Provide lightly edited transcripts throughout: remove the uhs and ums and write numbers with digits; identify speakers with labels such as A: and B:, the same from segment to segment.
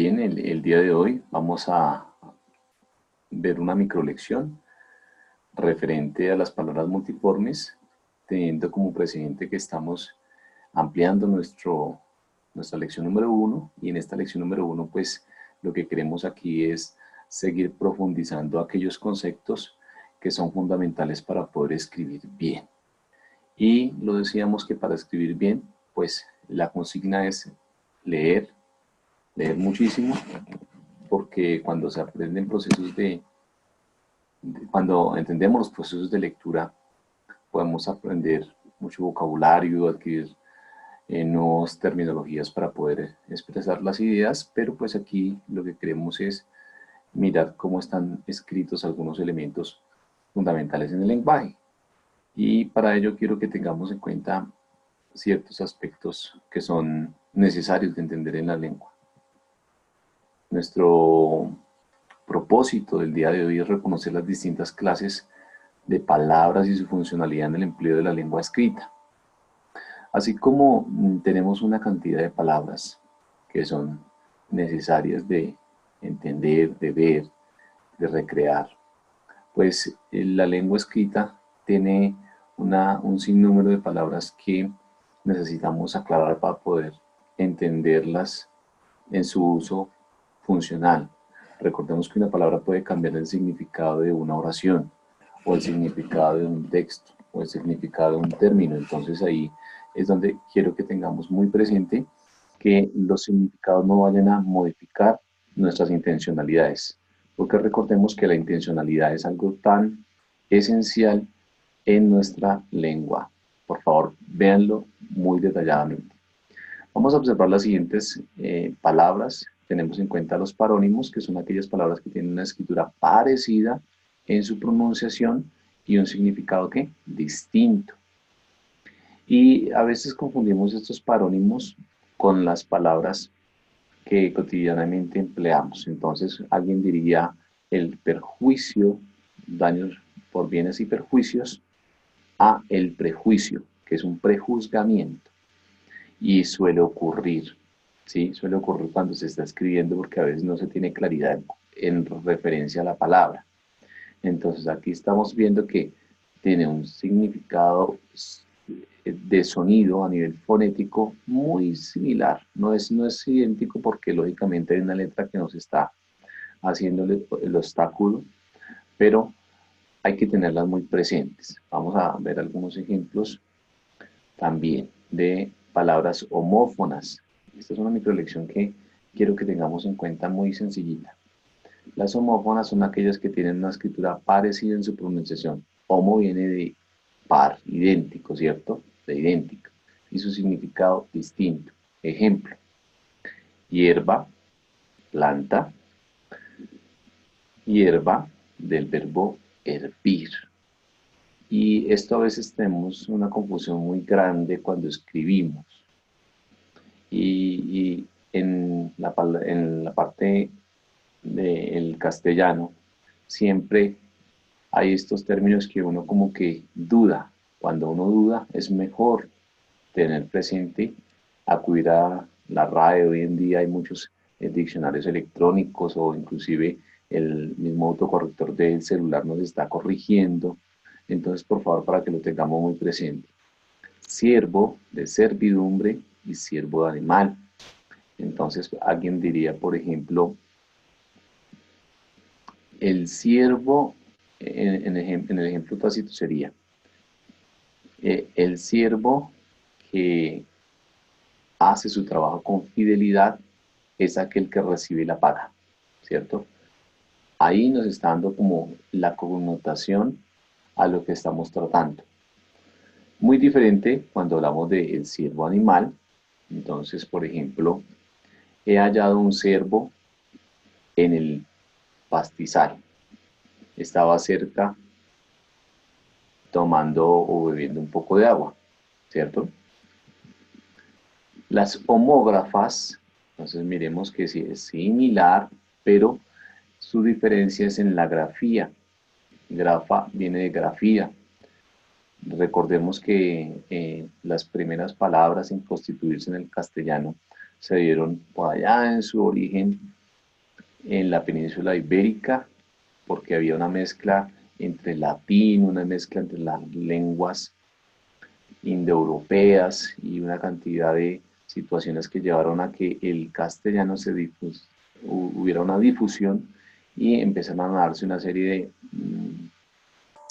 A: Bien, el día de hoy vamos a ver una microlección referente a las palabras multiformes, teniendo como precedente que estamos ampliando nuestra lección número uno, y en esta lección número uno pues lo que queremos aquí es seguir profundizando aquellos conceptos que son fundamentales para poder escribir bien. Y lo decíamos que para escribir bien pues la consigna es leer, leer muchísimo, porque cuando se aprenden procesos cuando entendemos los procesos de lectura, podemos aprender mucho vocabulario, adquirir nuevas terminologías para poder expresar las ideas, pero pues aquí lo que queremos es mirar cómo están escritos algunos elementos fundamentales en el lenguaje. Y para ello quiero que tengamos en cuenta ciertos aspectos que son necesarios de entender en la lengua. Nuestro propósito del día de hoy es reconocer las distintas clases de palabras y su funcionalidad en el empleo de la lengua escrita. Así como tenemos una cantidad de palabras que son necesarias de entender, de ver, de recrear, pues la lengua escrita tiene un sinnúmero de palabras que necesitamos aclarar para poder entenderlas en su uso funcional. Recordemos que una palabra puede cambiar el significado de una oración, o el significado de un texto, o el significado de un término. Entonces ahí es donde quiero que tengamos muy presente que los significados no vayan a modificar nuestras intencionalidades, porque recordemos que la intencionalidad es algo tan esencial en nuestra lengua. Por favor, véanlo muy detalladamente. Vamos a observar las siguientes palabras. Tenemos en cuenta los parónimos, que son aquellas palabras que tienen una escritura parecida en su pronunciación y un significado ¿qué? Distinto. Y a veces confundimos estos parónimos con las palabras que cotidianamente empleamos. Entonces, alguien diría el perjuicio, daños por bienes y perjuicios, a el prejuicio, que es un prejuzgamiento. Y suele ocurrir, ¿sí? Suele ocurrir cuando se está escribiendo porque a veces no se tiene claridad en referencia a la palabra. Entonces aquí estamos viendo que tiene un significado de sonido a nivel fonético muy similar. No es idéntico porque lógicamente hay una letra que nos está haciéndole el obstáculo, pero hay que tenerlas muy presentes. Vamos a ver algunos ejemplos también de palabras homófonas. Esta es una microlección que quiero que tengamos en cuenta muy sencillita. Las homófonas son aquellas que tienen una escritura parecida en su pronunciación. Homo viene de par, idéntico, ¿cierto? De idéntico. Y su significado distinto. Ejemplo, hierba, planta, hierba del verbo hervir. Y esto a veces tenemos una confusión muy grande cuando escribimos. Y en la parte del castellano siempre hay estos términos que uno como que duda. Cuando uno duda es mejor tener presente, acudir a la RAE. Hoy en día hay muchos diccionarios electrónicos, o inclusive el mismo autocorrector del celular nos está corrigiendo. Entonces, por favor, para que lo tengamos muy presente. Siervo de servidumbre y siervo de animal. Entonces, alguien diría, por ejemplo, el siervo, en el ejemplo tácito sería, el siervo que hace su trabajo con fidelidad es aquel que recibe la paga, ¿cierto? Ahí nos está dando como la connotación a lo que estamos tratando. Muy diferente cuando hablamos del ciervo animal. Entonces, por ejemplo, he hallado un ciervo en el pastizal. Estaba cerca tomando o bebiendo un poco de agua, ¿cierto? Las homógrafas, entonces miremos que sí es similar, pero su diferencia es en la grafía. Grafa viene de grafía. Recordemos que las primeras palabras en constituirse en el castellano se dieron por allá en su origen en la península ibérica, porque había una mezcla entre latín, una mezcla entre las lenguas indoeuropeas y una cantidad de situaciones que llevaron a que el castellano hubiera una difusión y empezaron a darse una serie de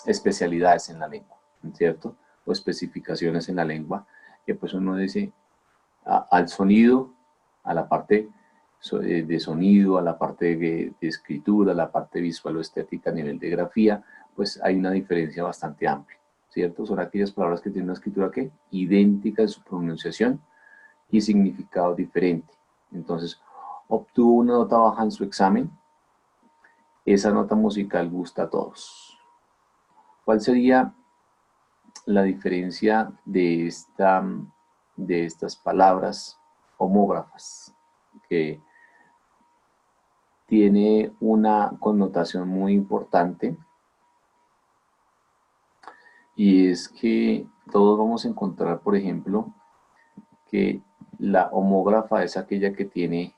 A: especialidades en la lengua, ¿cierto? O especificaciones en la lengua, que pues uno dice al sonido, a la parte de sonido, a la parte de escritura, a la parte visual o estética a nivel de grafía, pues hay una diferencia bastante amplia, ¿cierto? Son aquellas palabras que tienen una escritura que idéntica en su pronunciación y significado diferente. Entonces, obtuvo una nota baja en su examen, esa nota musical gusta a todos. ¿Cuál sería la diferencia de estas palabras homógrafas? Que tiene una connotación muy importante, y es que todos vamos a encontrar, por ejemplo, que la homógrafa es aquella que tiene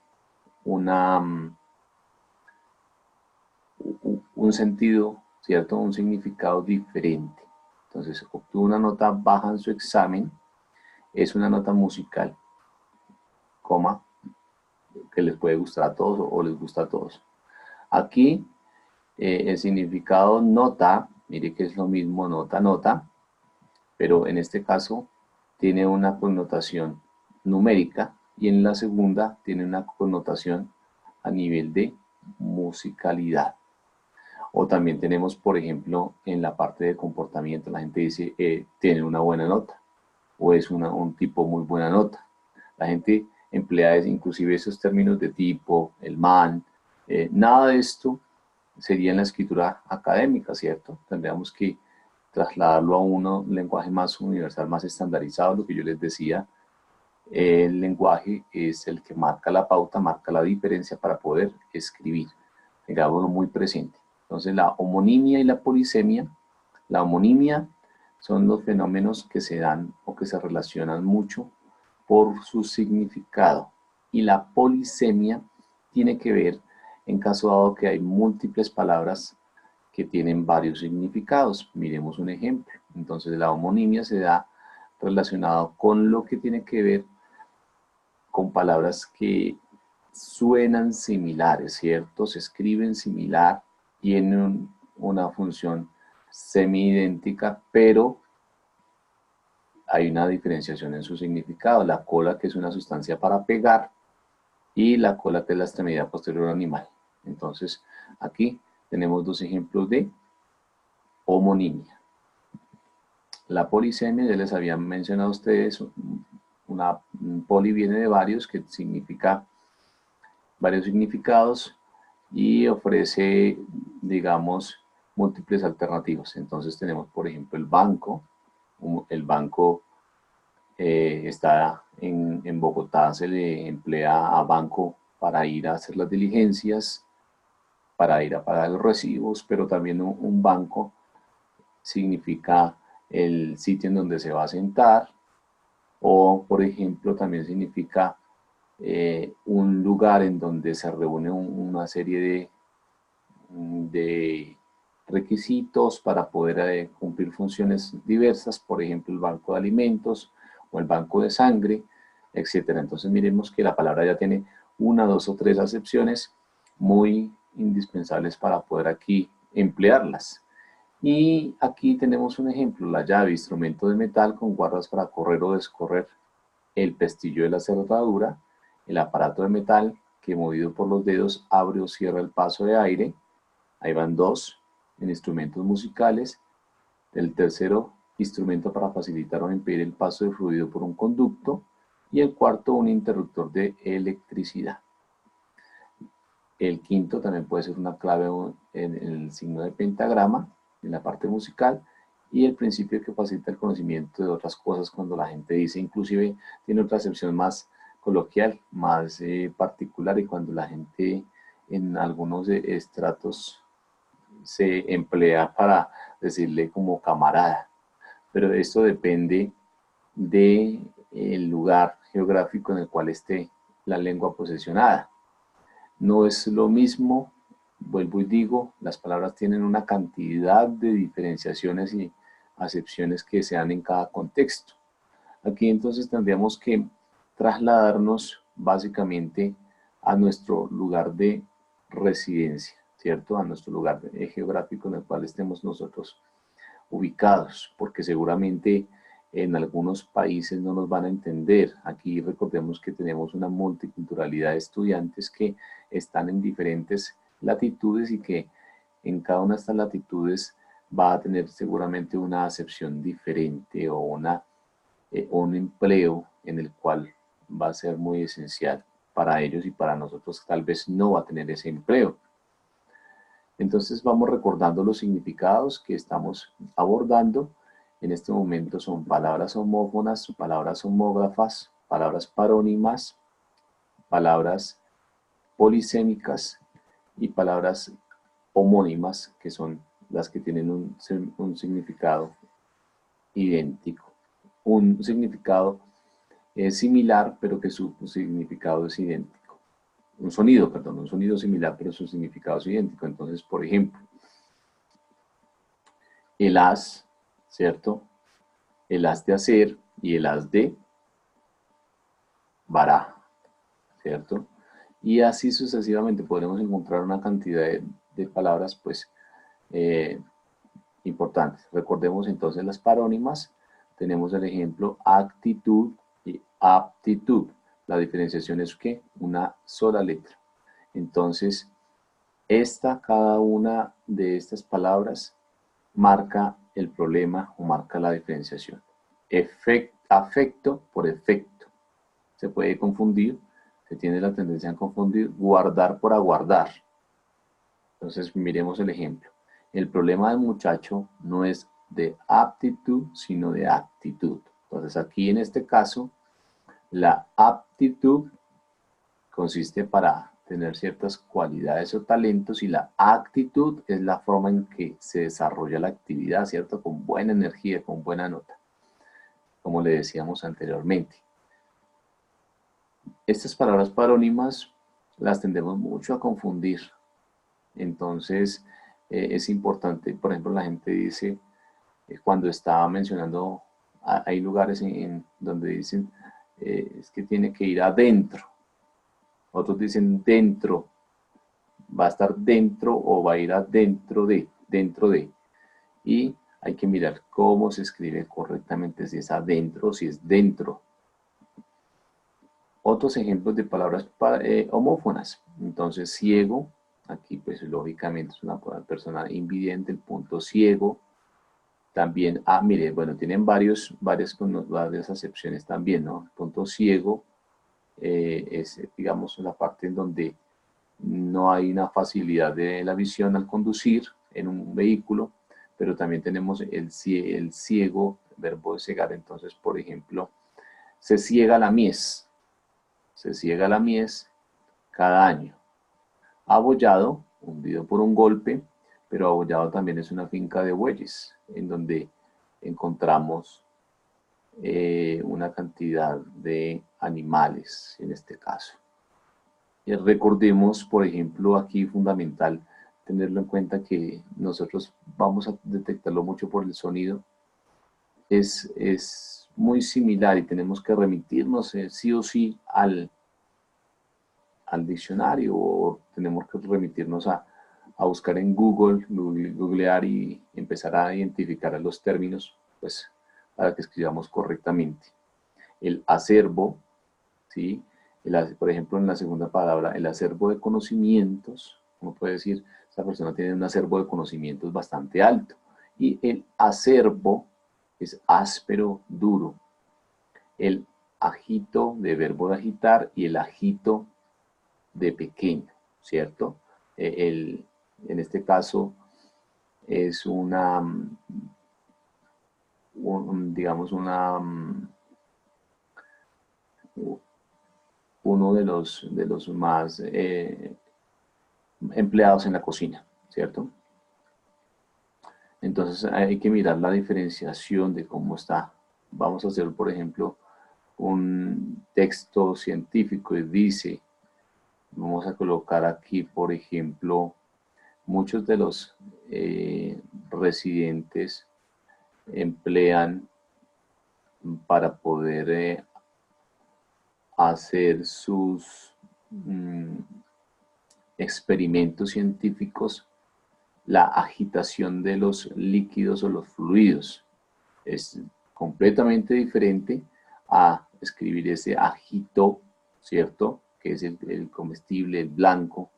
A: un sentido, ¿cierto? Un significado diferente. Entonces, obtuvo una nota baja en su examen, es una nota musical, coma, que les puede gustar a todos o les gusta a todos. Aquí, el significado nota, mire que es lo mismo nota, nota, pero en este caso tiene una connotación numérica y en la segunda tiene una connotación a nivel de musicalidad. O también tenemos, por ejemplo, en la parte de comportamiento, la gente dice, tiene una buena nota, o es un tipo muy buena nota. La gente emplea inclusive esos términos de tipo, el man, nada de esto sería en la escritura académica, ¿cierto? Tendríamos que trasladarlo a un lenguaje más universal, más estandarizado, lo que yo les decía. El lenguaje es el que marca la pauta, marca la diferencia para poder escribir. Tengámoslo muy presente. Entonces, la homonimia y la polisemia. La homonimia son los fenómenos que se dan o que se relacionan mucho por su significado. Y la polisemia tiene que ver en caso dado que hay múltiples palabras que tienen varios significados. Miremos un ejemplo. Entonces, la homonimia se da relacionado con lo que tiene que ver con palabras que suenan similares, ¿cierto? Se escriben similar, tienen una función semi-idéntica, pero hay una diferenciación en su significado. La cola, que es una sustancia para pegar, y la cola, que es la extremidad posterior animal. Entonces, aquí tenemos dos ejemplos de homonimia. La polisemia, ya les había mencionado a ustedes, un poli viene de varios, que significa varios significados y ofrece, digamos, múltiples alternativas. Entonces tenemos, por ejemplo, el banco. El banco está en Bogotá, se le emplea a banco para ir a hacer las diligencias, para ir a pagar los recibos, pero también un banco significa el sitio en donde se va a sentar, o por ejemplo también significa un lugar en donde se reúne una serie de requisitos para poder cumplir funciones diversas, por ejemplo el banco de alimentos o el banco de sangre, etcétera. Entonces miremos que la palabra ya tiene una, dos o tres acepciones muy indispensables para poder aquí emplearlas. Y aquí tenemos un ejemplo: la llave, instrumento de metal con guardas para correr o descorrer, el pestillo de la cerradura, el aparato de metal que movido por los dedos abre o cierra el paso de aire. Ahí van dos en instrumentos musicales. El tercero, instrumento para facilitar o impedir el paso de fluido por un conducto. Y el cuarto, un interruptor de electricidad. El quinto también puede ser una clave en el signo de pentagrama, en la parte musical, y el principio que facilita el conocimiento de otras cosas cuando la gente dice, inclusive tiene otra acepción más coloquial, más particular, y cuando la gente en algunos estratos se emplea para decirle como camarada. Pero esto depende del lugar geográfico en el cual esté la lengua posesionada. No es lo mismo, vuelvo y digo, las palabras tienen una cantidad de diferenciaciones y acepciones que se dan en cada contexto. Aquí entonces tendríamos que trasladarnos básicamente a nuestro lugar de residencia, ¿cierto? A nuestro lugar geográfico en el cual estemos nosotros ubicados, porque seguramente en algunos países no nos van a entender. Aquí recordemos que tenemos una multiculturalidad de estudiantes que están en diferentes latitudes y que en cada una de estas latitudes va a tener seguramente una acepción diferente o un empleo en el cual va a ser muy esencial para ellos y para nosotros tal vez no va a tener ese empleo. Entonces vamos recordando los significados que estamos abordando. En este momento son palabras homófonas, palabras homógrafas, palabras parónimas, palabras polisémicas y palabras homónimas, que son las que tienen un significado idéntico. Un significado similar, pero que su significado es idéntico. Un sonido similar, pero su significado es idéntico. Entonces, por ejemplo, el as, ¿cierto? El as de hacer y el as de baraja, ¿cierto? Y así sucesivamente podremos encontrar una cantidad de palabras, pues, importantes. Recordemos entonces las parónimas. Tenemos el ejemplo actitud y aptitud. La diferenciación es que una sola letra. Entonces, cada una de estas palabras marca el problema o marca la diferenciación. Afecto por efecto. Se puede confundir, se tiene la tendencia a confundir guardar por aguardar. Entonces, miremos el ejemplo. El problema del muchacho no es de aptitud, sino de actitud. Entonces, aquí en este caso, la aptitud consiste para tener ciertas cualidades o talentos y la actitud es la forma en que se desarrolla la actividad, ¿cierto? Con buena energía, con buena nota, como le decíamos anteriormente. Estas palabras parónimas las tendemos mucho a confundir. Entonces, es importante, por ejemplo, la gente dice, cuando estaba mencionando, hay lugares donde dicen, es que tiene que ir adentro. Otros dicen dentro, va a estar dentro o va a ir adentro dentro de. Y hay que mirar cómo se escribe correctamente, si es adentro o si es dentro. Otros ejemplos de palabras homófonas. Entonces, ciego, aquí pues lógicamente es una persona invidente, el punto ciego. También, mire, bueno, tienen varias acepciones también, ¿no? El punto ciego es, digamos, la parte en donde no hay una facilidad de la visión al conducir en un vehículo, pero también tenemos el ciego, el verbo de cegar. Entonces, por ejemplo, se ciega la mies cada año. Abollado, hundido por un golpe, pero Abollado también es una finca de bueyes, en donde encontramos una cantidad de animales, en este caso. Recordemos, por ejemplo, aquí fundamental tenerlo en cuenta que nosotros vamos a detectarlo mucho por el sonido. Es muy similar y tenemos que remitirnos sí o sí al diccionario o tenemos que remitirnos a buscar en googlear y empezar a identificar los términos, pues, para que escribamos correctamente. El acervo, ¿sí? Por ejemplo, en la segunda palabra, el acervo de conocimientos, uno puede decir, esta persona tiene un acervo de conocimientos bastante alto. Y el acervo es áspero, duro. El agito de verbo de agitar y el agito de pequeño, ¿cierto? En este caso es digamos, uno de los más empleados en la cocina, ¿cierto? Entonces hay que mirar la diferenciación de cómo está. Vamos a hacer, por ejemplo, un texto científico y dice, vamos a colocar aquí, por ejemplo, muchos de los residentes emplean para poder hacer sus experimentos científicos la agitación de los líquidos o los fluidos. Es completamente diferente a escribir ese agito, ¿cierto? Que es el comestible, el blanco,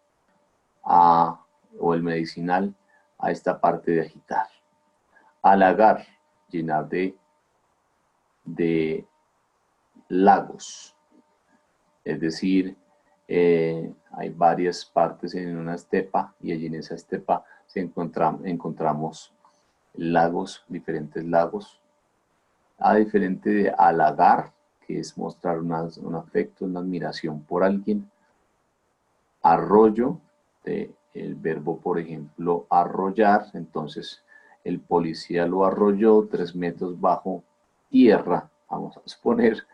A: o el medicinal, a esta parte de agitar. Halagar, llenar de lagos. Es decir, hay varias partes en una estepa y allí en esa estepa encontramos lagos, diferentes lagos. A diferente de halagar, que es mostrar un afecto, una admiración por alguien. Arroyo, el verbo, por ejemplo, arrollar, entonces el policía lo arrolló 3 metros bajo tierra. Vamos a suponer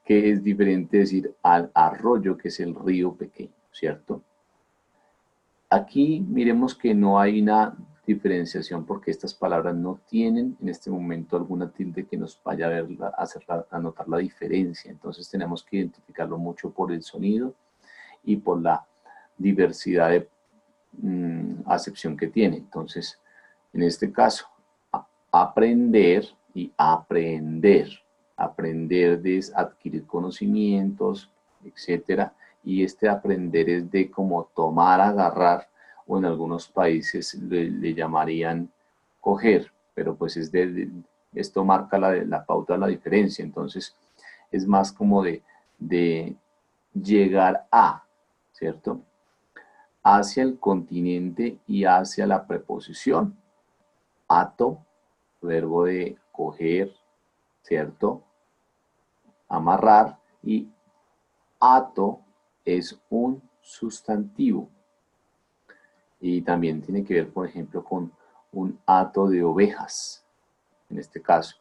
A: que es diferente decir al arroyo, que es el río pequeño, ¿cierto? Aquí miremos que no hay una diferenciación porque estas palabras no tienen en este momento alguna tilde que nos vaya a notar la diferencia. Entonces tenemos que identificarlo mucho por el sonido y por la diversidad de acepción que tiene. Entonces, en este caso, aprender y aprender. Aprender es adquirir conocimientos, etcétera. Y este aprender es de como tomar, agarrar, o en algunos países le llamarían coger, pero pues esto marca la pauta de la diferencia. Entonces, es más como de llegar a, ¿cierto? Hacia el continente y hacia la preposición. Ato, verbo de coger, ¿cierto? Amarrar, y ato es un sustantivo. Y también tiene que ver, por ejemplo, con un hato de ovejas. En este caso,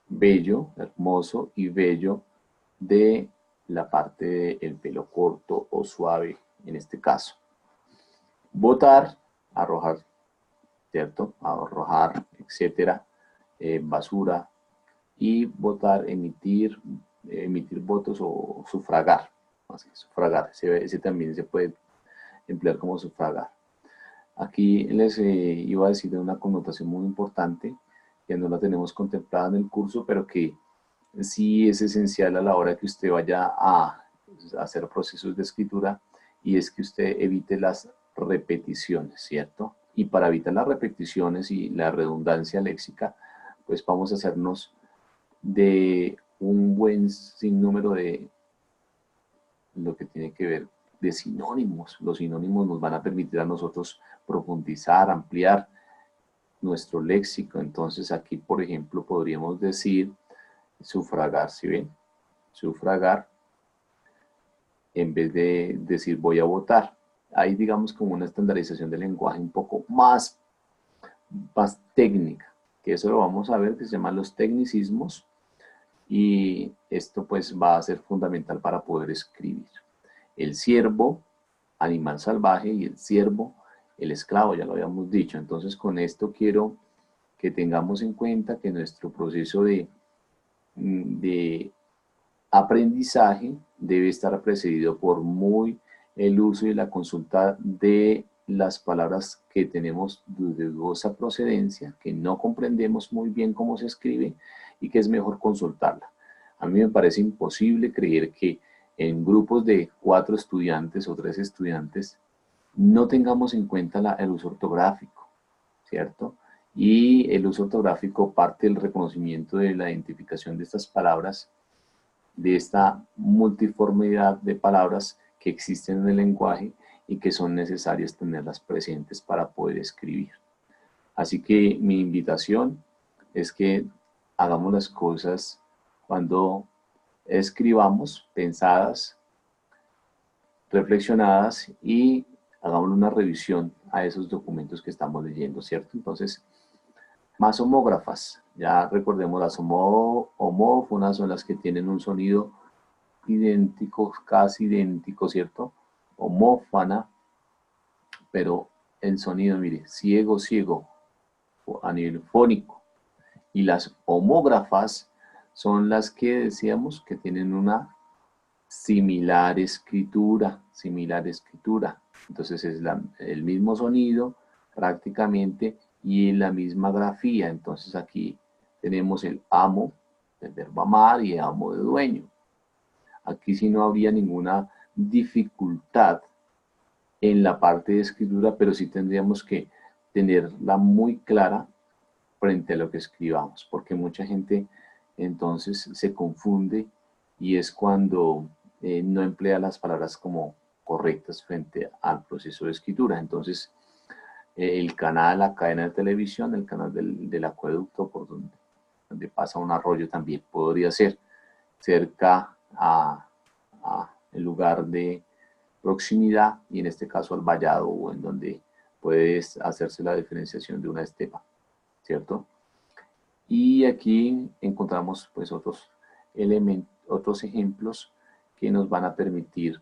A: bello, hermoso, y bello de la parte del pelo corto o suave, en este caso. Botar, arrojar, ¿cierto? Arrojar, etcétera, basura. Y votar, emitir votos o sufragar. Más que sufragar, ese también se puede emplear como sufragar. Aquí les iba a decir de una connotación muy importante, que no la tenemos contemplada en el curso, pero que sí es esencial a la hora que usted vaya a hacer procesos de escritura, y es que usted evite las repeticiones, ¿cierto? Y para evitar las repeticiones y la redundancia léxica, pues vamos a hacernos de un buen sinnúmero de lo que tiene que ver de sinónimos. Los sinónimos nos van a permitir a nosotros profundizar, ampliar nuestro léxico. Entonces aquí, por ejemplo, podríamos decir sufragar, ¿sí ven? Sufragar, en vez de decir voy a votar. Hay, digamos, como una estandarización del lenguaje un poco más técnica, que eso lo vamos a ver, que se llaman los tecnicismos, y esto pues va a ser fundamental para poder escribir. El ciervo, animal salvaje, y el siervo, el esclavo, ya lo habíamos dicho. Entonces con esto quiero que tengamos en cuenta que nuestro proceso de aprendizaje debe estar precedido por el uso y la consulta de las palabras que tenemos de dudosa procedencia, que no comprendemos muy bien cómo se escribe y que es mejor consultarla. A mí me parece imposible creer que en grupos de 4 estudiantes o 3 estudiantes no tengamos en cuenta el uso ortográfico, ¿cierto? Y el uso ortográfico parte del reconocimiento de la identificación de estas palabras, de esta multiformidad de palabras que existen en el lenguaje y que son necesarias tenerlas presentes para poder escribir. Así que mi invitación es que hagamos las cosas cuando escribamos, pensadas, reflexionadas, y hagamos una revisión a esos documentos que estamos leyendo, ¿cierto? Entonces, más homógrafas. Ya recordemos, las homófonas son las que tienen un sonido idéntico, casi idéntico, ¿cierto? Homófana, pero el sonido, mire, ciego, ciego, a nivel fónico. Y las homógrafas son las que decíamos que tienen una similar escritura, similar escritura. Entonces es el mismo sonido prácticamente y la misma grafía. Entonces aquí tenemos el amo, el verbo amar, y amo de dueño. Aquí sí no habría ninguna dificultad en la parte de escritura, pero sí tendríamos que tenerla muy clara frente a lo que escribamos, porque mucha gente entonces se confunde y es cuando no emplea las palabras como correctas frente al proceso de escritura. Entonces, el canal, la cadena de televisión, el canal del acueducto por donde pasa un arroyo también podría ser cerca a el lugar de proximidad y en este caso al vallado o en donde puede hacerse la diferenciación de una estepa, ¿cierto? Y aquí encontramos pues otros elementos, otros ejemplos que nos van a permitir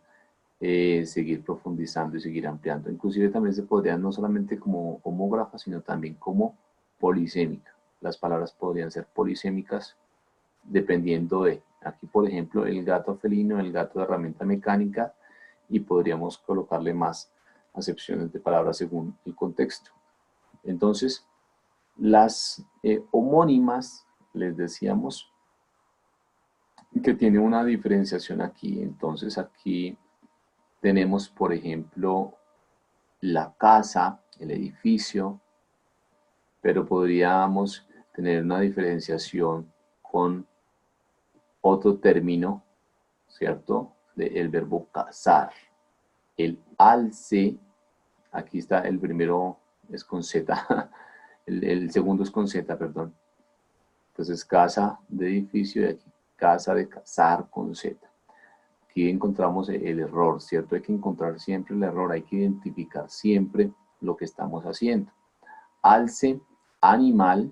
A: seguir profundizando y seguir ampliando. Inclusive también se podrían no solamente como homógrafa, sino también como polisémica. Las palabras podrían ser polisémicas dependiendo de, aquí por ejemplo, el gato felino, el gato de herramienta mecánica, y podríamos colocarle más acepciones de palabras según el contexto. Entonces, las homónimas, les decíamos que tiene una diferenciación aquí. Entonces aquí tenemos, por ejemplo, la casa, el edificio, pero podríamos tener una diferenciación con otro término, ¿cierto? Del verbo cazar. El alce, aquí está el primero, es con Z, el segundo es con Z, perdón. Entonces, casa de edificio y aquí casa de cazar con Z. Aquí encontramos el error, ¿cierto? Hay que encontrar siempre el error, hay que identificar siempre lo que estamos haciendo. Alce, animal,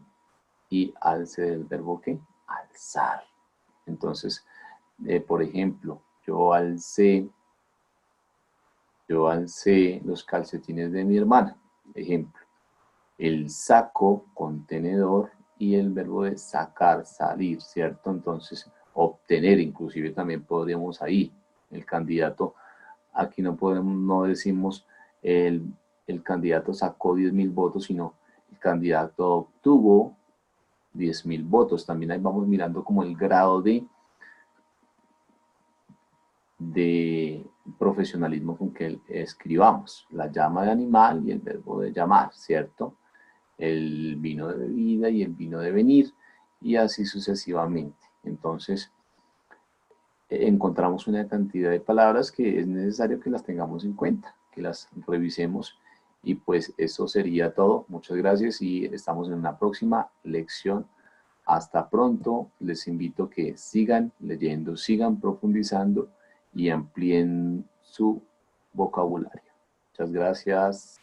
A: y alce del verbo ¿qué? Alzar. Entonces, por ejemplo, yo alcé los calcetines de mi hermana. Ejemplo, el saco, contenedor, y el verbo de sacar, salir, ¿cierto? Entonces, obtener, inclusive también podríamos ahí, el candidato, aquí no podemos, no decimos el candidato sacó 10.000 votos, sino el candidato obtuvo 10.000 votos. También ahí vamos mirando como el grado de profesionalismo con que escribamos. La llama de animal y el verbo de llamar, ¿cierto? El vino de bebida y el vino de venir, y así sucesivamente. Entonces, encontramos una cantidad de palabras que es necesario que las tengamos en cuenta, que las revisemos, y pues eso sería todo. Muchas gracias y estamos en una próxima lección. Hasta pronto. Les invito a que sigan leyendo, sigan profundizando y amplíen su vocabulario. Muchas gracias.